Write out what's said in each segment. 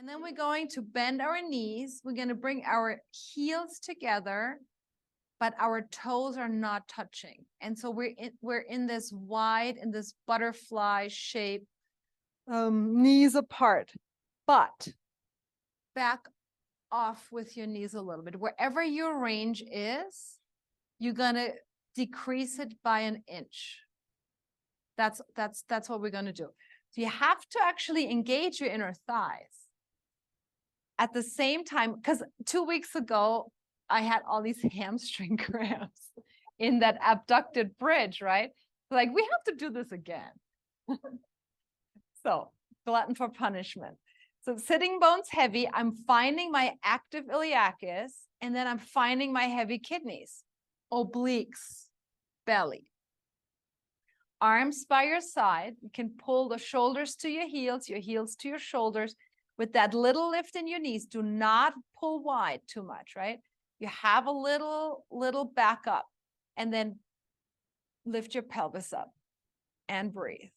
And then we're going to bend our knees. We're going to bring our heels together, but our toes are not touching. And so we're in this wide, in this butterfly shape, knees apart, but back off with your knees a little bit. Wherever your range is, you're going to decrease it by an inch. That's what we're going to do. So you have to actually engage your inner thighs. At the same time, because 2 weeks ago, I had all these hamstring cramps in that abducted bridge, right? Like, we have to do this again. So, glutton for punishment. So sitting bones heavy, I'm finding my active iliacus, and then I'm finding my heavy kidneys, obliques, belly. Arms by your side. You can pull the shoulders to your heels to your shoulders. With that little lift in your knees, do not pull wide too much, right? You have a little back up, and then lift your pelvis up and breathe.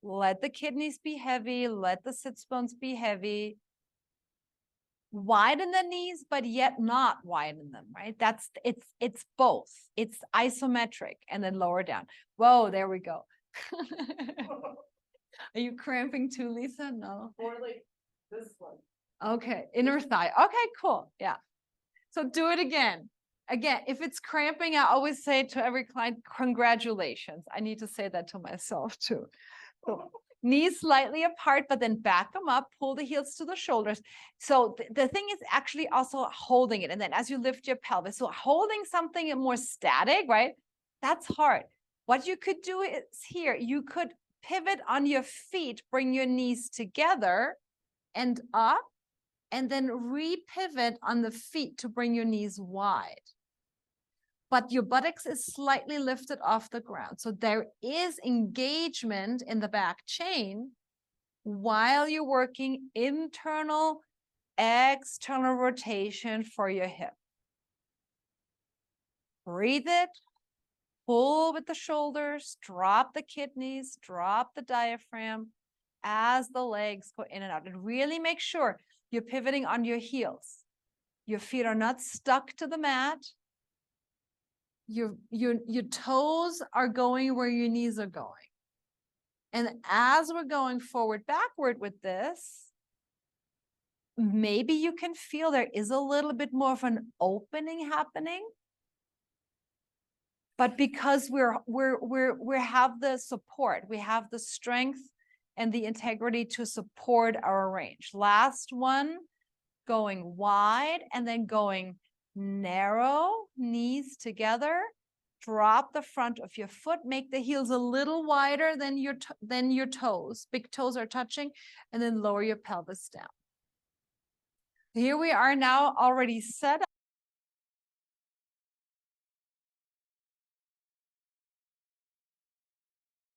Let the kidneys be heavy. Let the sits bones be heavy. Widen the knees, but yet not widen them, right? It's both. It's isometric, and then lower down. Whoa, there we go. Are you cramping too, Lisa? No. Or like this one. Okay, inner thigh. Okay, cool. Yeah. So do it again. Again, if it's cramping, I always say to every client, congratulations. I need to say that to myself too. So knees slightly apart, but then back them up, pull the heels to the shoulders. So the thing is actually also holding it. And then as you lift your pelvis, so holding something more static, right? That's hard. What you could do is here, you could pivot on your feet, bring your knees together and up, and then re-pivot on the feet to bring your knees wide. But your buttocks is slightly lifted off the ground. So there is engagement in the back chain while you're working internal, external rotation for your hip. Breathe it. Pull with the shoulders, drop the kidneys, drop the diaphragm as the legs go in and out. And really make sure you're pivoting on your heels. Your feet are not stuck to the mat. Your toes are going where your knees are going. And as we're going forward, backward with this, maybe you can feel there is a little bit more of an opening happening. But because we have the support, we have the strength and the integrity to support our range. Last one, going wide and then going narrow, knees together. Drop the front of your foot, make the heels a little wider than your toes. Big toes are touching, and then lower your pelvis down. Here we are now already set